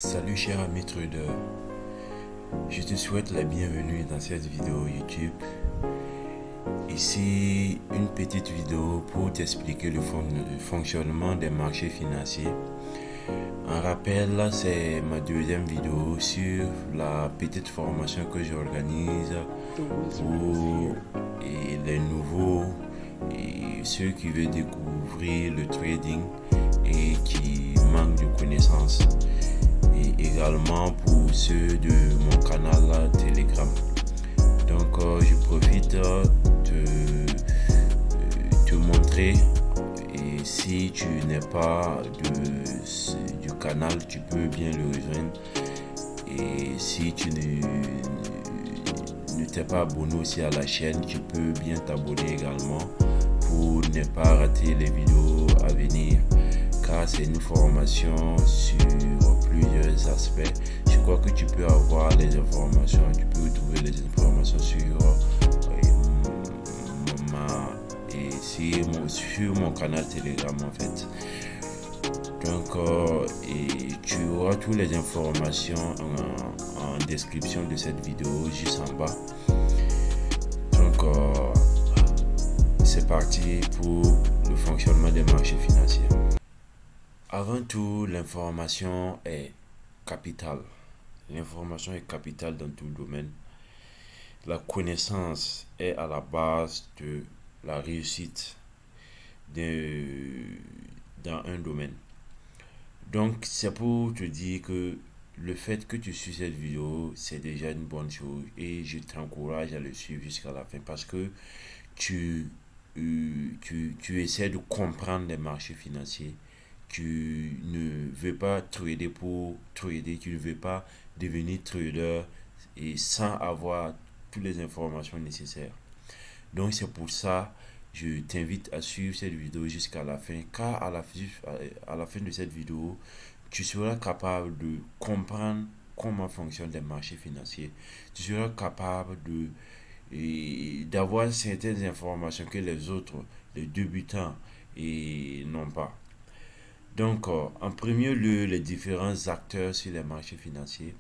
Salut cher ami trader, je te souhaite la bienvenue dans cette vidéo YouTube. Ici une petite vidéo pour t'expliquer le fonctionnement des marchés financiers. En rappel, c'est ma deuxième vidéo sur la petite formation que j'organise pour les nouveaux et ceux qui veulent découvrir le trading et qui manquent de connaissances. Et également pour ceux de mon canal Telegram. Donc je profite de te montrer, et si tu n'es pas du canal, tu peux bien le rejoindre. Et si tu ne t'es pas abonné aussi à la chaîne, tu peux bien t'abonner également pour ne pas rater les vidéos à venir, car c'est une formation sur plusieurs aspects. Je crois que tu peux avoir les informations, tu peux trouver les informations sur sur mon canal Telegram en fait. Donc tu auras toutes les informations en description de cette vidéo juste en bas. Donc c'est parti pour le fonctionnement des marchés financiers. Avant tout, l'information est capitale. L'information est capitale dans tout domaine. La connaissance est à la base de la réussite dans un domaine. Donc, c'est pour te dire que le fait que tu suis cette vidéo, c'est déjà une bonne chose et je t'encourage à le suivre jusqu'à la fin parce que tu essaies de comprendre les marchés financiers. Tu ne veux pas trader pour trader, tu ne veux pas devenir trader et sans avoir toutes les informations nécessaires. Donc c'est pour ça je t'invite à suivre cette vidéo jusqu'à la fin, car à la fin de cette vidéo, tu seras capable de comprendre comment fonctionnent les marchés financiers. Tu seras capable d'avoir certaines informations que les autres, les débutants, n'ont pas. Donc, en premier lieu, les différents acteurs sur les marchés financiers.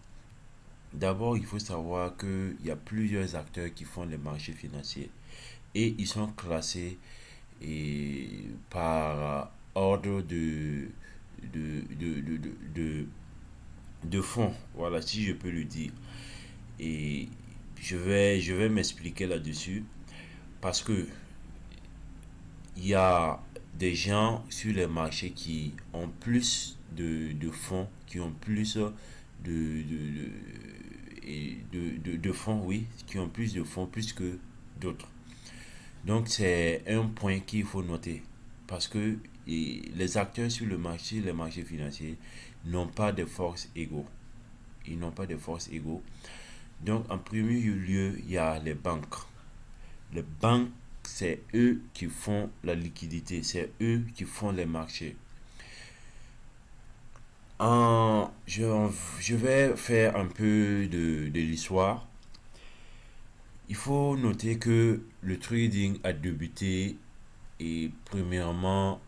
D'abord, il faut savoir qu'il y a plusieurs acteurs qui font les marchés financiers et ils sont classés par ordre de fonds. Voilà, si je peux le dire. Et je vais m'expliquer là-dessus parce que il y a des gens sur les marchés qui ont plus de fonds, qui ont plus de fonds, oui, qui ont plus de fonds, plus que d'autres. Donc c'est un point qu'il faut noter parce que les acteurs sur le marché, les marchés financiers, n'ont pas de forces égaux. Ils n'ont pas de forces égaux. Donc en premier lieu, il y a les banques. Les banques, c'est eux qui font la liquidité, c'est eux qui font les marchés. Je vais faire un peu de l'histoire. Il faut noter que le trading a débuté premièrement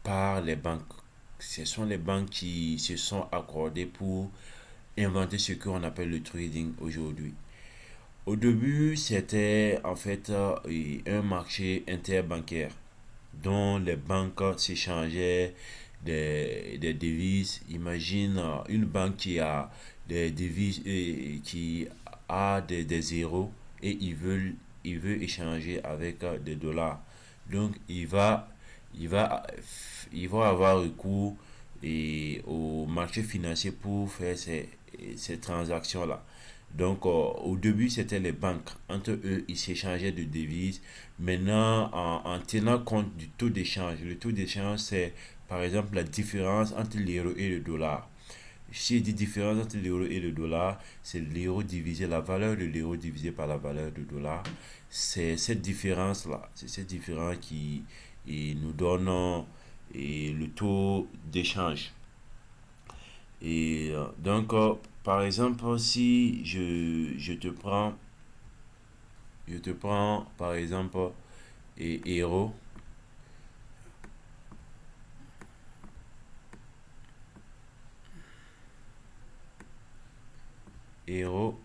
par les banques. Ce sont les banques qui se sont accordées pour inventer ce qu'on appelle le trading aujourd'hui. Au début, c'était en fait un marché interbancaire dont les banques s'échangeaient des devises. Imagine une banque qui a des devises et qui a des zéros et il veut échanger avec des dollars. Donc il va, il va avoir recours au marché financier pour faire ces transactions-là. Donc, au début, c'était les banques. Entre eux, ils s'échangeaient de devises. Maintenant, en tenant compte du taux d'échange, le taux d'échange, c'est par exemple la différence entre l'euro et le dollar. Si je dis différence entre l'euro et le dollar, c'est l'euro divisé, la valeur de l'euro divisé par la valeur du dollar. C'est cette différence-là, c'est cette différence qui nous donne le taux d'échange. Donc, par exemple, si je te prends par exemple euro. euro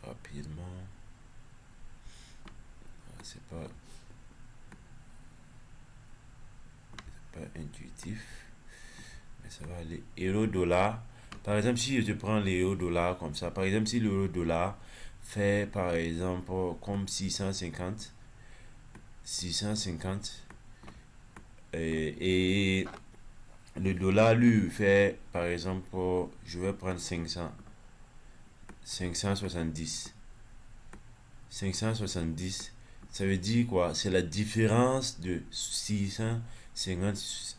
rapidement. C'est pas intuitif, mais ça va aller. Euro dollar. Par exemple, si je te prends l'euro dollar comme ça, par exemple, si l'euro dollar fait par exemple comme 650 et le dollar lui fait par exemple, je vais prendre 570, ça veut dire quoi? C'est la différence de 650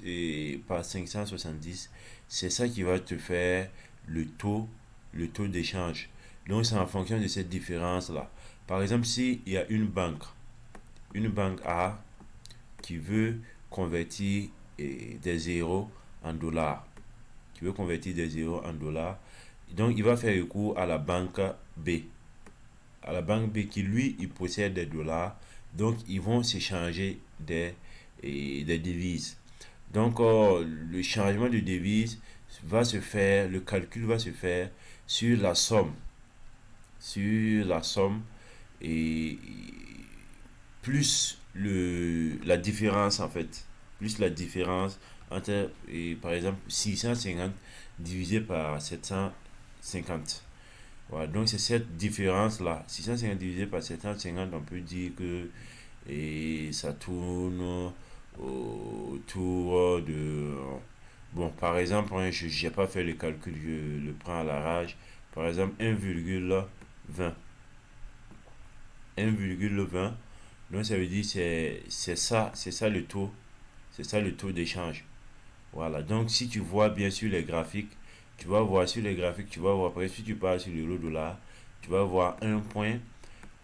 par 570. C'est ça qui va te faire le taux d'échange. Donc c'est en fonction de cette différence là. Par exemple, si il y a une banque A qui veut convertir des zéros en dollars, donc il va faire recours à la banque B, qui lui il possède des dollars, donc ils vont s'échanger des devises. Donc le changement de devise va se faire, le calcul va se faire sur la somme et plus la différence en fait, plus la différence entre par exemple 650 divisé par 750. Voilà, donc c'est cette différence là, 650 divisé par 750, on peut dire que ça tourne autour de, bon par exemple, hein, je n'ai pas fait le calcul, je le prends à la rage, par exemple 1,20, 1,20. Donc ça veut dire c'est ça le taux, d'échange. Voilà, donc si tu vois bien sûr les graphiques, tu vas voir sur les graphiques, tu vas voir après si tu pars sur l'euro dollar, tu vas voir un point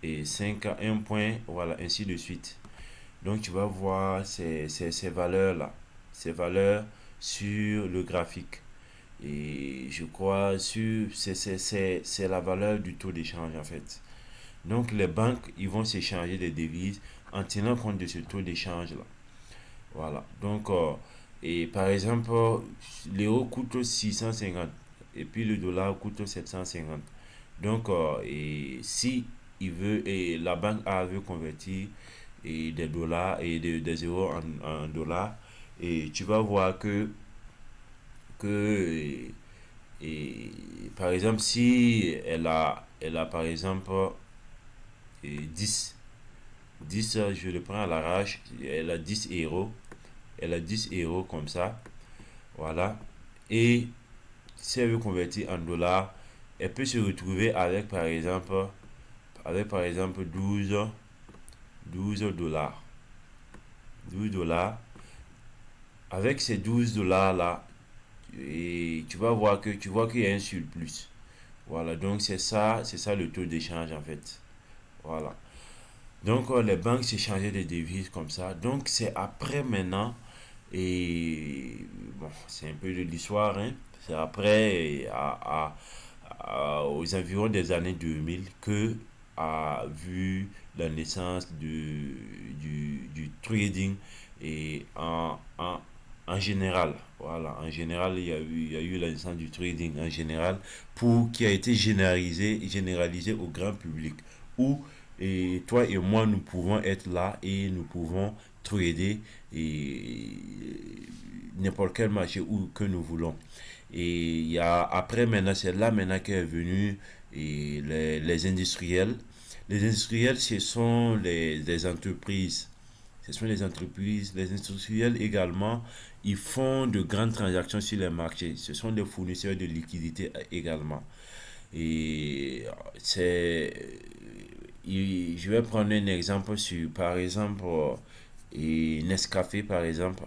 et 5 à 1 point, voilà, ainsi de suite. Donc tu vas voir ces valeurs là, ces valeurs sur le graphique. Et je crois sur c'est la valeur du taux d'échange en fait. Donc les banques ils vont s'échanger des devises en tenant compte de ce taux d'échange là. Voilà. Donc et par exemple l'euro coûte 650 et puis le dollar coûte 750. Donc et si il veut et la banque A veut convertir des dollars et des euros en dollars, et tu vas voir que et, par exemple si elle a par exemple 10 10, je le prends à l'arrache, elle a 10 euros, comme ça, voilà, et si elle veut convertir en dollars, elle peut se retrouver avec par exemple 12 dollars, 12 dollars. Avec ces 12 dollars là, et tu vois qu'il y a un surplus. Voilà, donc c'est ça le taux d'échange en fait. Voilà. Donc les banques s'échangeaient des devises comme ça. Donc c'est après maintenant, et bon, c'est un peu de l'histoire, hein. C'est après, aux environs des années 2000 que a vu la naissance du trading et en général. Voilà, en général, il y a eu la naissance du trading en général qui a été généralisé au grand public. Où et toi et moi, nous pouvons être là et nous pouvons trader et n'importe quel marché où que nous voulons. Et il y a après maintenant, c'est là maintenant qu'est venu et les industriels. Les industriels, ce sont les entreprises. Ce sont les entreprises, les industriels également, ils font de grandes transactions sur les marchés. Ce sont des fournisseurs de liquidités également. Et je vais prendre un exemple sur, par exemple, Nescafé, par exemple.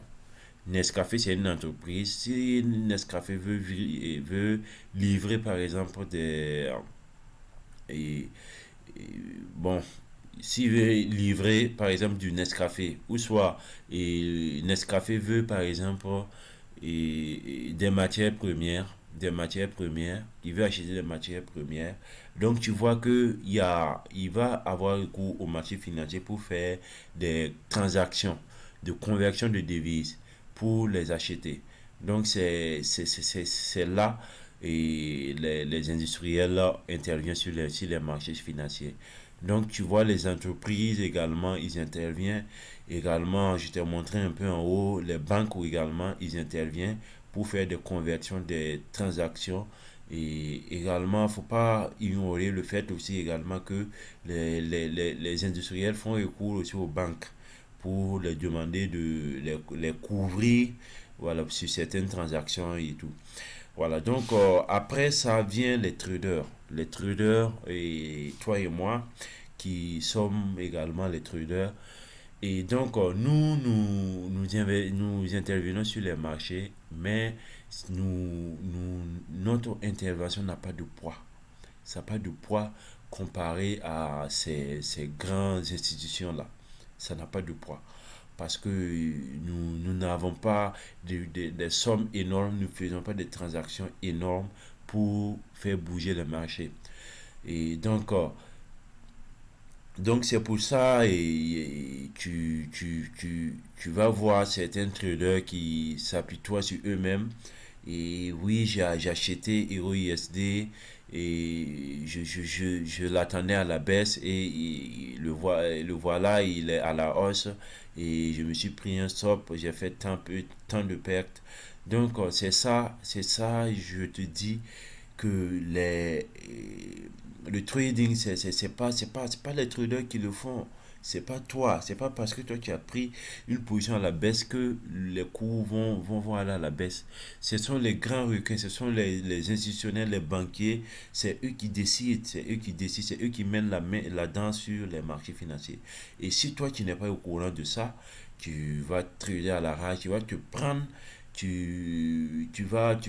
Nescafé, c'est une entreprise. Si Nescafé veut livrer, par exemple, et, bon, s'il veut livrer, par exemple, du Nescafé, ou soit Nescafé veut, par exemple, des matières premières, il veut acheter des matières premières. Donc, tu vois que il va avoir recours au marché financier pour faire des transactions de conversion de devises pour les acheter. Donc, c'est là et les industriels là, interviennent sur les marchés financiers. Donc tu vois les entreprises également, ils interviennent. Également, je t'ai montré un peu en haut, les banques également, ils interviennent pour faire des conversions des transactions. Et également, il ne faut pas ignorer le fait aussi également que les industriels font recours aussi aux banques pour les demander de les couvrir, voilà, sur certaines transactions et tout. Voilà, donc après ça vient les traders. Les traders et toi et moi qui sommes également les traders. Et donc nous intervenons sur les marchés, mais notre intervention n'a pas de poids. Ça n'a pas de poids comparé à ces grandes institutions-là. Ça n'a pas de poids parce que nous n'avons pas des sommes énormes, nous ne faisons pas des transactions énormes pour faire bouger le marché. Et donc c'est pour ça et tu vas voir certains traders qui s'appuient sur eux-mêmes. Et oui, j'ai acheté EURUSD et je l'attendais à la baisse et le voilà, il est à la hausse et je me suis pris un stop, j'ai fait tant de pertes. Donc c'est ça, je te dis que le trading, c'est pas les traders qui le font. C'est pas toi. C'est pas parce que toi tu as pris une position à la baisse que les cours vont aller à la baisse. Ce sont les grands requins, ce sont les institutionnels, les banquiers. C'est eux qui décident. C'est eux qui décident. C'est eux qui mènent la danse sur les marchés financiers. Et si toi tu n'es pas au courant de ça, tu vas trader à la rage, tu vas te prendre, tu vas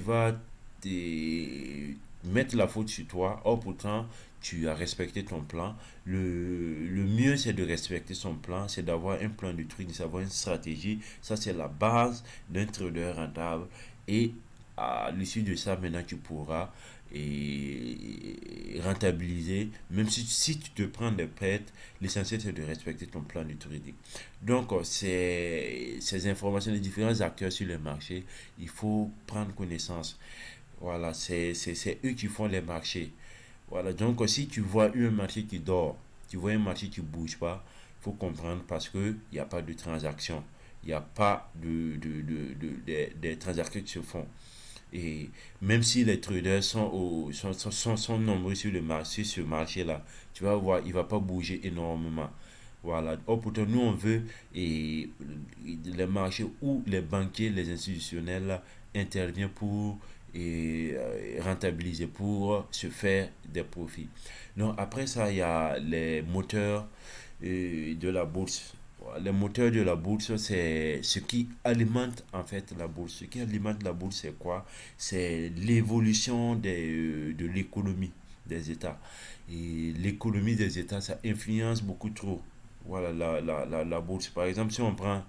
mettre la faute sur toi. Or, pourtant, tu as respecté ton plan. Le mieux, c'est de respecter son plan, c'est d'avoir un plan de truc, d'avoir une stratégie. Ça, c'est la base d'un trader rentable. Et à l'issue de ça, maintenant, tu pourras rentabiliser. Même si tu te prends des pertes, l'essentiel, c'est de respecter ton plan de trading. Donc, ces informations des différents acteurs sur le marché, il faut prendre connaissance. Voilà, c'est eux qui font les marchés. Voilà, donc si tu vois un marché qui dort, tu vois un marché qui ne bouge pas, il faut comprendre parce qu'il n'y a pas de transaction. Il n'y a pas des transactions qui se font. Et même si les traders sont nombreux sur le marché, sur ce marché-là, tu vas voir, il ne va pas bouger énormément. Voilà. Or, pourtant, nous, on veut les marchés où les banquiers, les institutionnels là, interviennent pour rentabiliser, pour se faire des profits. Donc, après ça, il y a les moteurs de la bourse. Les moteurs de la bourse, c'est ce qui alimente en fait la bourse. Ce qui alimente la bourse, c'est quoi? C'est l'évolution de l'économie des États. Et l'économie des États, ça influence beaucoup trop. Voilà, la bourse. Par exemple, si on prend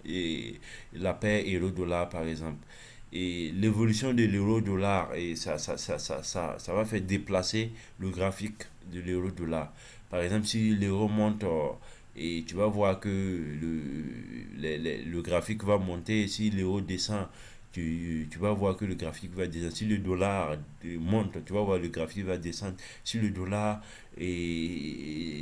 la paire euro-dollar, par exemple, et l'évolution de l'euro-dollar, et ça va faire déplacer le graphique de l'euro-dollar. Par exemple, si l'euro monte, et tu vas voir que le graphique va monter, si l'euro descend, tu vas voir que le graphique va descendre. Si le dollar monte, tu vas voir le graphique va descendre. Si le dollar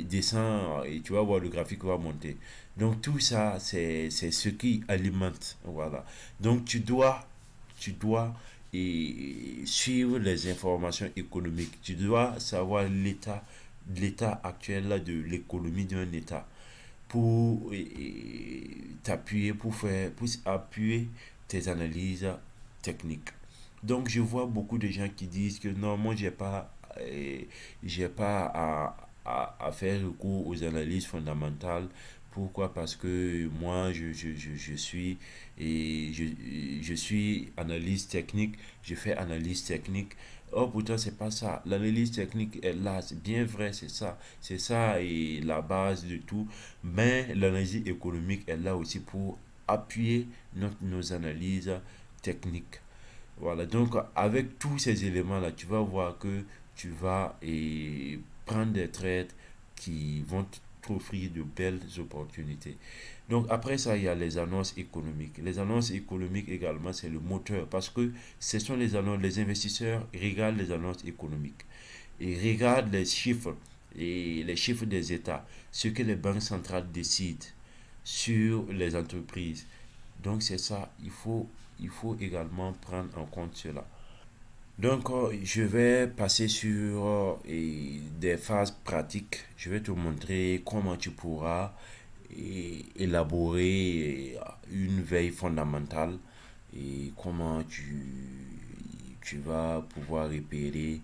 descend, et tu vas voir le graphique va monter. Donc tout ça, c'est ce qui alimente. Voilà. Donc tu dois suivre les informations économiques. Tu dois savoir l'état actuel là, de l'économie d'un État pour t'appuyer, pour appuyer tes analyses techniques. Donc je vois beaucoup de gens qui disent que non, moi j'ai pas à faire recours aux analyses fondamentales. Pourquoi? Parce que moi je suis je suis analyste technique, je fais analyse technique. Oh, pourtant, c'est pas ça. L'analyse technique est là, c'est bien vrai, c'est ça. C'est ça et la base de tout. Mais l'analyse économique est là aussi pour appuyer nos analyses techniques. Voilà, donc avec tous ces éléments-là, tu vas voir que tu vas prendre des trades qui vont t'offrir de belles opportunités. Donc après ça, il y a les annonces économiques. Les annonces économiques également, c'est le moteur parce que ce sont les annonces, les investisseurs regardent les annonces économiques et regardent les chiffres et les chiffres des États, ce que les banques centrales décident sur les entreprises. Donc c'est ça, il faut également prendre en compte cela. Donc, je vais passer sur des phases pratiques. Je vais te montrer comment tu pourras élaborer une veille fondamentale et comment tu vas pouvoir repérer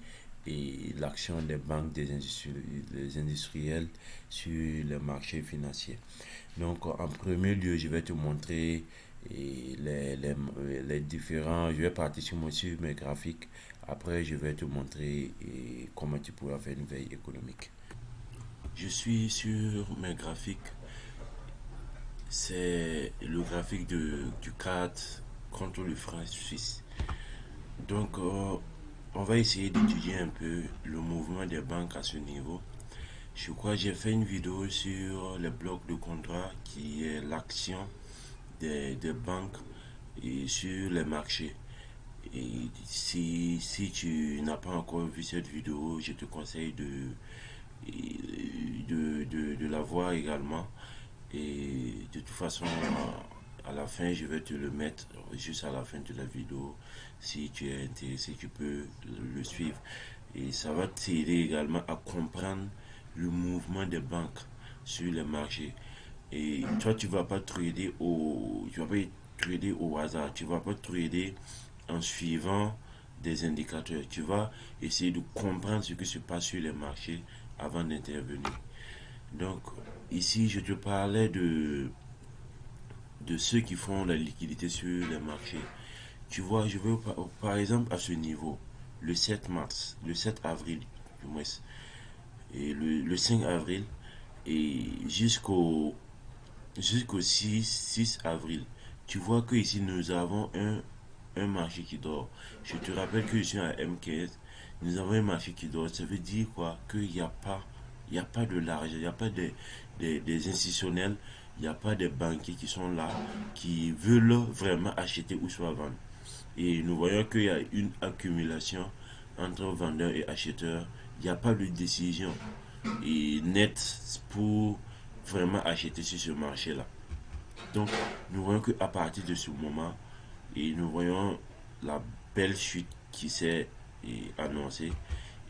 l'action des banques, des industriels sur le marché financier. Donc, en premier lieu, je vais te montrer les différents. Je vais partir sur mes graphiques. Après, je vais te montrer comment tu pourras faire une veille économique. Je suis sur mes graphiques. C'est le graphique du CAD contre le franc suisse. Donc, on va essayer d'étudier un peu le mouvement des banques à ce niveau. Je crois que j'ai fait une vidéo sur les blocs de contrat qui est l'action des banques et sur les marchés. Et si tu n'as pas encore vu cette vidéo, je te conseille de la voir également. Et de toute façon, à la fin, je vais te le mettre juste à la fin de la vidéo. Si tu es intéressé, tu peux le suivre. Et ça va t'aider également à comprendre le mouvement des banques sur les marchés. Et toi, tu vas pas trader au hasard. Tu vas pas trader en suivant des indicateurs. Tu vas essayer de comprendre ce qui se passe sur les marchés avant d'intervenir. Donc, ici, je te parlais de ceux qui font la liquidité sur les marchés. Tu vois, je veux par exemple à ce niveau, le 7 mars, le 7 avril, du moins, et le 5 avril, et jusqu'au 6 avril, tu vois que ici nous avons un marché qui dort. Je te rappelle que je suis à M15, nous avons un marché qui dort. Ça veut dire quoi? Qu'il n'y a pas, il y a pas de l'argent, il n'y a pas des institutionnels, il n'y a pas des banquiers qui sont là, qui veulent vraiment acheter ou soit vendre. Et nous voyons qu'il y a une accumulation entre vendeurs et acheteurs. Il n'y a pas de décision nette pour vraiment acheter sur ce marché-là. Donc, nous voyons qu'à partir de ce moment, et nous voyons la belle chute qui s'est annoncée.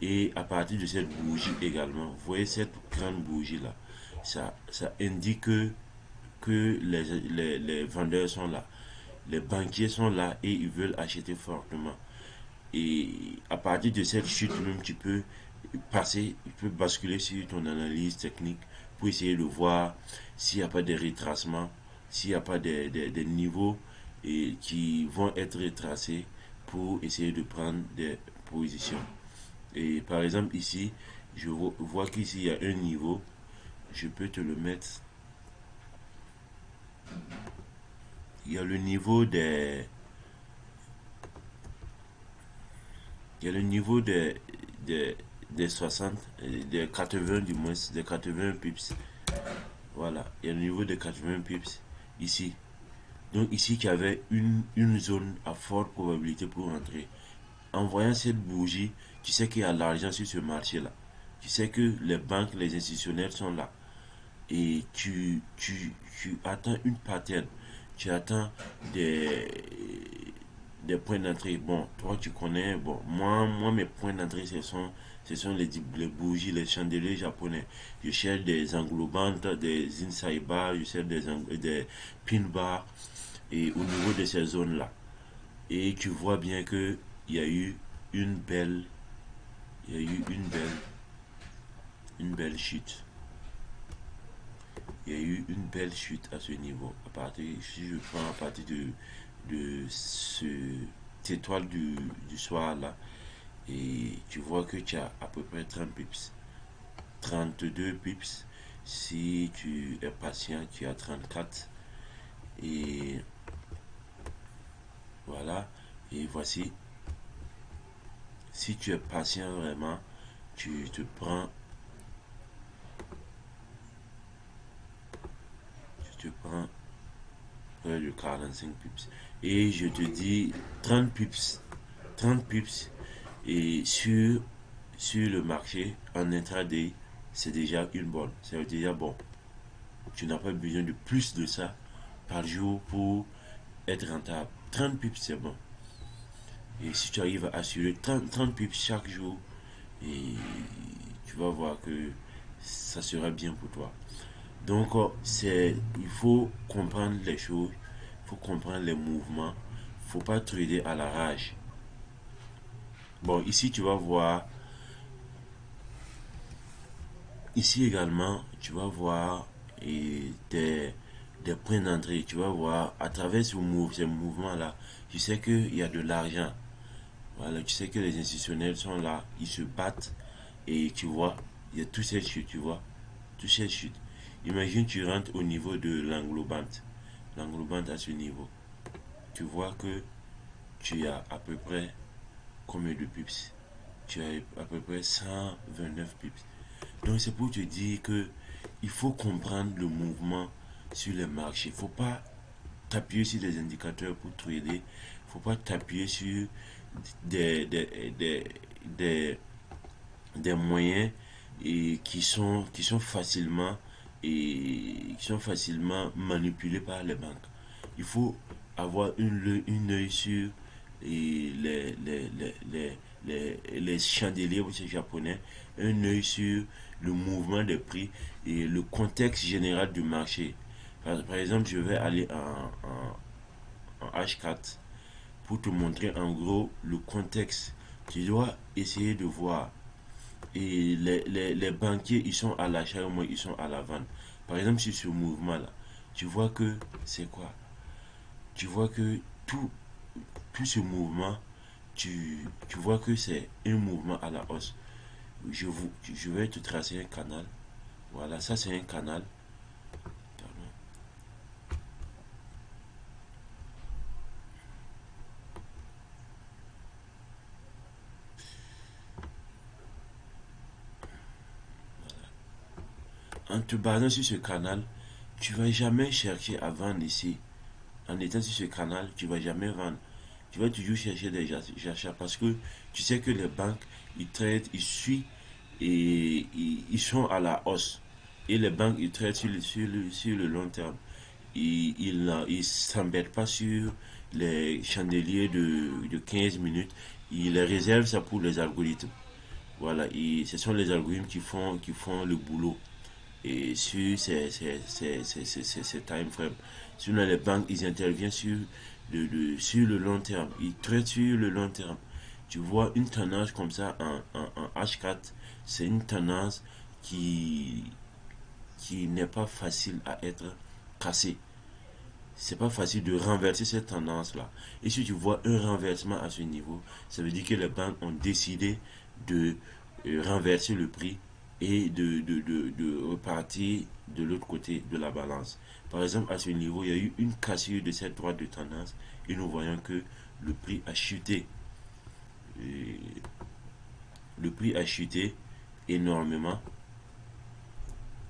Et à partir de cette bougie également, vous voyez cette grande bougie-là, ça indique que les vendeurs sont là. Les banquiers sont là et ils veulent acheter fortement. Et à partir de cette chute même, tu peux basculer sur ton analyse technique pour essayer de voir s'il n'y a pas de retracement, s'il n'y a pas des niveaux qui vont être retracés pour essayer de prendre des positions. Et par exemple ici, je vois qu'ici il y a un niveau, je peux te le mettre. Il y a le niveau il y a le niveau des 60, des 80 du moins, des 80 pips. Voilà, il y a le niveau des 80 pips ici. Donc ici, qu'il y avait une zone à forte probabilité pour entrer. En voyant cette bougie, tu sais qu'il y a l'argent sur ce marché-là. Tu sais que les banques, les institutionnels sont là. Et tu attends une pattern. Tu attends des, des points d'entrée. Bon, toi tu connais, bon, moi mes points d'entrée ce sont les bougies, les chandeliers japonais. Je cherche des englobantes, des inside bars, je cherche des pin bars et au niveau de ces zones-là. Et tu vois bien que il y a eu une belle, il y a eu une belle chute. Il y a eu une belle chute à ce niveau. Si je prends à partir de cette étoile du soir là, et tu vois que tu as à peu près 30 pips. 32 pips. Si tu es patient, tu as 34. Et voilà. Et voici. Si tu es patient vraiment, tu te prends je prends près de 45 pips. Et je te dis 30 pips. 30 pips. Et sur le marché, en intraday, c'est déjà une bonne. C'est déjà bon. Tu n'as pas besoin de plus de ça par jour pour être rentable. 30 pips, c'est bon. Et si tu arrives à assurer 30 pips chaque jour, et tu vas voir que ça sera bien pour toi. Donc, il faut comprendre les choses, il faut comprendre les mouvements, il ne faut pas trader à la rage. Bon, ici, tu vas voir, ici également, tu vas voir des points d'entrée. Tu vas voir à travers ces mouvements-là, tu sais qu'il y a de l'argent. Voilà, tu sais que les institutionnels sont là, ils se battent et tu vois, il y a toutes ces chutes, tu vois, toutes ces chutes. Imagine tu rentres au niveau de l'englobante, l'englobante à ce niveau. Tu vois que tu as à peu près combien de pips? Tu as à peu près 129 pips. Donc c'est pour te dire que il faut comprendre le mouvement sur les marchés. Il ne faut pas t'appuyer sur des indicateurs pour trader. Il ne faut pas t'appuyer sur des, des, des, des, des moyens qui sont facilement manipulés par les banques. Il faut avoir une œil sur les chandeliers japonais, un œil sur le mouvement des prix et le contexte général du marché. Par exemple, je vais aller en H4 pour te montrer en gros le contexte. Tu dois essayer de voir. Et les banquiers, ils sont à l'achat, au moins ils sont à la vente. Par exemple, sur ce mouvement-là, tu vois que c'est quoi? Tu vois que tout ce mouvement, tu vois que c'est un mouvement à la hausse. Je vais te tracer un canal. Voilà, ça c'est un canal. Pardon. En te basant sur ce canal, tu vas jamais chercher à vendre ici. En étant sur ce canal, tu vas jamais vendre. Tu vas toujours chercher des achats parce que tu sais que les banques, ils traitent, ils suivent et ils sont à la hausse. Et les banques, ils traitent sur le long terme. Ils ne s'embêtent pas sur les chandeliers de 15 minutes. Ils les réservent ça pour les algorithmes. Voilà, et ce sont les algorithmes qui font le boulot et sur ces time frames. Sinon, les banques, ils interviennent sur le long terme. Ils traitent sur le long terme. Tu vois, une tendance comme ça en H4, c'est une tendance qui, qui n'est pas facile à être cassée. C'est pas facile de renverser cette tendance-là. Et si tu vois un renversement à ce niveau, ça veut dire que les banques ont décidé de renverser le prix et de repartir de l'autre côté de la balance. Par exemple, à ce niveau, il y a eu une cassure de cette droite de tendance et nous voyons que le prix a chuté. Et le prix a chuté énormément,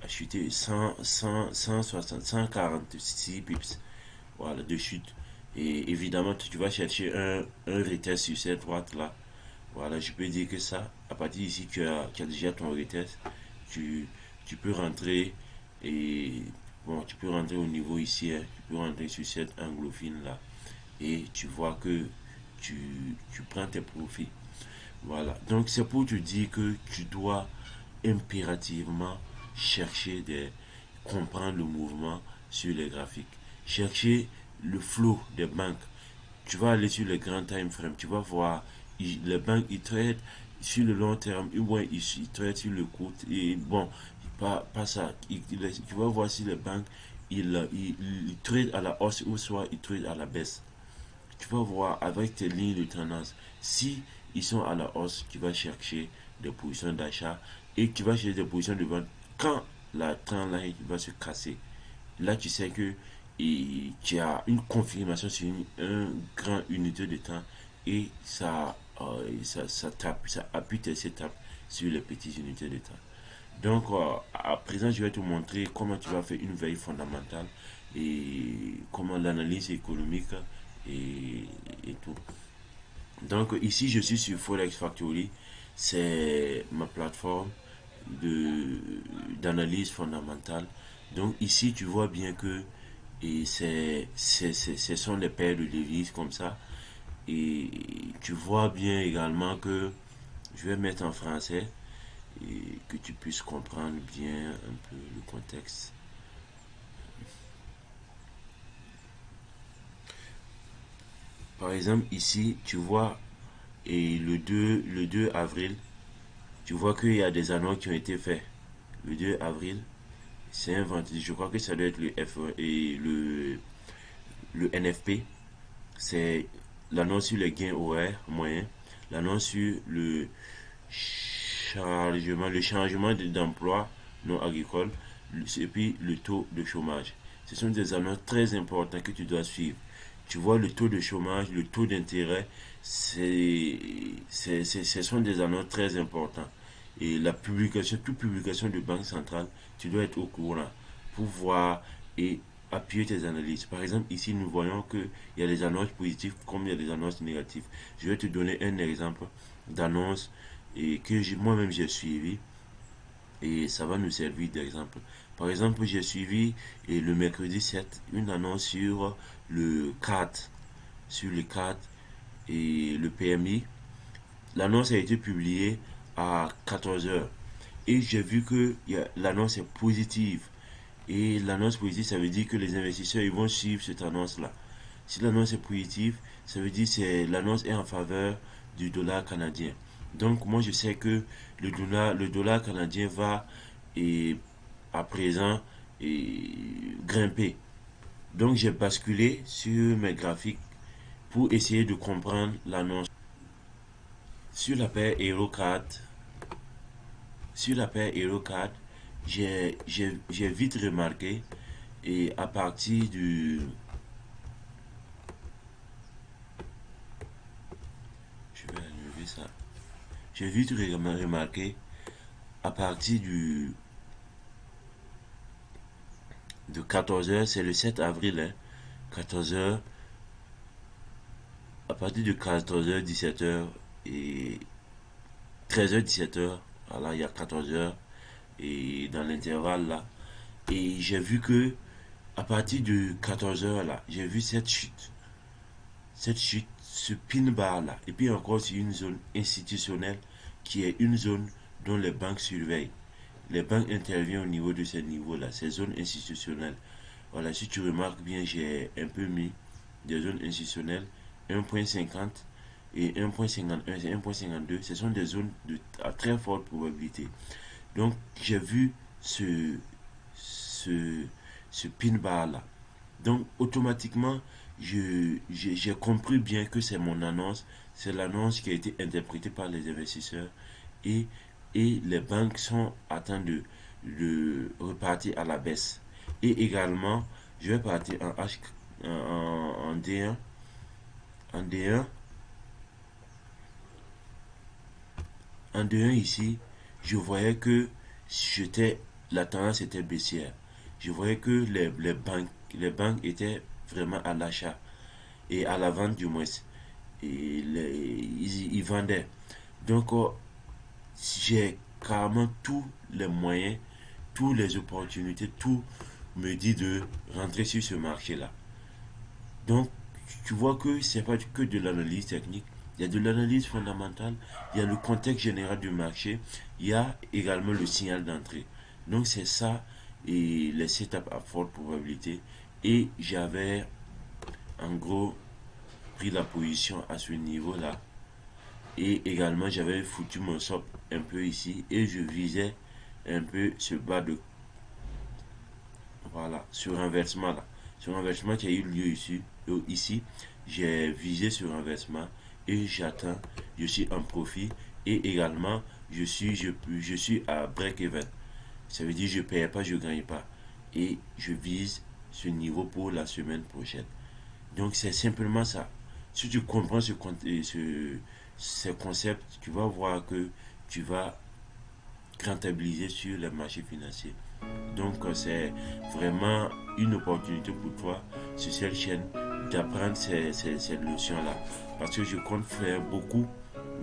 a chuté 146 pips, voilà, de chute. Et évidemment, tu vas chercher un retest sur cette droite-là. Voilà, je peux dire que ça, à partir d'ici, tu as déjà ton retest. Tu, tu peux rentrer et bon, tu peux rentrer au niveau ici, hein, tu peux rentrer sur cette anglophine-là. Et tu vois que tu, tu prends tes profits. Voilà, donc c'est pour te dire que tu dois impérativement chercher des comprendre le mouvement sur les graphiques. Chercher le flow des banques. Tu vas aller sur les grands time frames, tu vas voir les banques ils traitent sur le long terme, ils traitent sur le court et bon, pas ça. Tu vas voir si les banques ils traitent à la hausse ou soit ils traitent à la baisse. Tu vas voir avec tes lignes de tendance si ils sont à la hausse, tu vas chercher des positions d'achat et tu vas chercher des positions de vente quand la trendline va se casser. Là, tu sais que tu as une confirmation sur une grande unité de temps et ça appuie tes étapes sur les petites unités de temps. Donc, à présent, je vais te montrer comment tu vas faire une veille fondamentale et comment l'analyse économique et, et tout. Donc ici je suis sur Forex Factory, c'est ma plateforme de d'analyse fondamentale. Donc ici tu vois bien que et ce sont des paires de devises comme ça. Et tu vois bien également que je vais mettre en français et que tu puisses comprendre bien un peu le contexte. Par exemple, ici, tu vois, et le 2 avril, tu vois qu'il y a des annonces qui ont été faites. Le 2 avril, c'est un vendredi. Je crois que ça doit être le F1 et le NFP. C'est l'annonce sur les gains horaires moyens, l'annonce sur le changement d'emploi non agricole, et puis le taux de chômage. Ce sont des annonces très importantes que tu dois suivre. Tu vois le taux de chômage, le taux d'intérêt, ce sont des annonces très importantes. Et la publication, toute publication de banque centrale, tu dois être au courant pour voir et appuyer tes analyses. Par exemple, ici, nous voyons qu'il y a des annonces positives comme il y a des annonces négatives. Je vais te donner un exemple d'annonce et que moi-même j'ai suivi et ça va nous servir d'exemple. Par exemple, j'ai suivi et le mercredi 7 une annonce sur le CAD et le PMI. L'annonce a été publiée à 14 heures et j'ai vu que l'annonce est positive. Et l'annonce positive, ça veut dire que les investisseurs ils vont suivre cette annonce-là. Si l'annonce est positive, ça veut dire que l'annonce est en faveur du dollar canadien. Donc moi je sais que le dollar canadien va et, à présent et, grimper. Donc j'ai basculé sur mes graphiques pour essayer de comprendre l'annonce. Sur la paire HeroCard, sur la paire HeroCard, j'ai vite remarqué et à partir du... Je vais enlever ça. J'ai vite remarqué à partir de 14 heures, c'est le 7 avril, hein, 14 heures, à partir de 14 heures, 17 heures et 13 heures, 17 heures, voilà, il y a 14 heures et dans l'intervalle là. Et j'ai vu que à partir de 14 heures là, j'ai vu cette chute, ce pin bar là. Et puis encore, c'est une zone institutionnelle qui est une zone dont les banques surveillent. Les banques interviennent au niveau de ces niveaux-là, ces zones institutionnelles. Voilà, si tu remarques bien, j'ai un peu mis des zones institutionnelles 1.50 et 1.51 et 1.52. Ce sont des zones à très forte probabilité. Donc, j'ai vu ce, ce pin bar là. Donc, automatiquement, j'ai compris bien que c'est mon annonce. C'est l'annonce qui a été interprétée par les investisseurs et, et les banques sont en train de repartir à la baisse. Et également, je vais partir en D1. En D1, en D1 ici, je voyais que la tendance était baissière. Je voyais que les banques étaient vraiment à l'achat et à la vente du moins. Et ils vendaient. Donc, j'ai carrément tous les moyens, toutes les opportunités, tout me dit de rentrer sur ce marché-là. Donc, tu vois que c'est pas que de l'analyse technique, il y a de l'analyse fondamentale, il y a le contexte général du marché, il y a également le signal d'entrée. Donc, c'est ça et les setups à forte probabilité. Et j'avais en gros pris la position à ce niveau-là. Et également, j'avais foutu mon stop un peu ici et je visais un peu ce bas de... Voilà, sur renversement là. Sur renversement qui a eu lieu ici. Ici, j'ai visé sur renversement et j'attends. Je suis en profit et également, je suis à break-even. Ça veut dire je ne paye pas, je ne gagne pas. Et je vise ce niveau pour la semaine prochaine. Donc, c'est simplement ça. Si tu comprends ce concept, tu vas voir que tu vas rentabiliser sur les marchés financiers. Donc c'est vraiment une opportunité pour toi sur cette chaîne d'apprendre ces notions-là. Parce que je compte faire beaucoup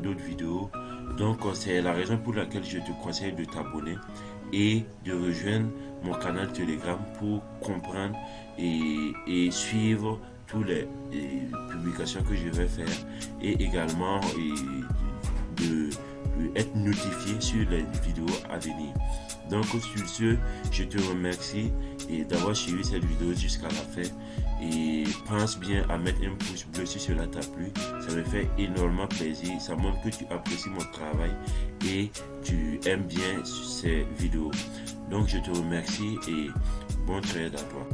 d'autres vidéos. Donc c'est la raison pour laquelle je te conseille de t'abonner et de rejoindre mon canal Telegram pour comprendre et suivre toutes les publications que je vais faire et également de être notifié sur les vidéos à venir. Donc sur ce, je te remercie d'avoir suivi cette vidéo jusqu'à la fin et pense bien à mettre un pouce bleu si cela t'a plu. Ça me fait énormément plaisir, ça montre que tu apprécies mon travail et tu aimes bien ces vidéos. Donc je te remercie et bon trade à toi.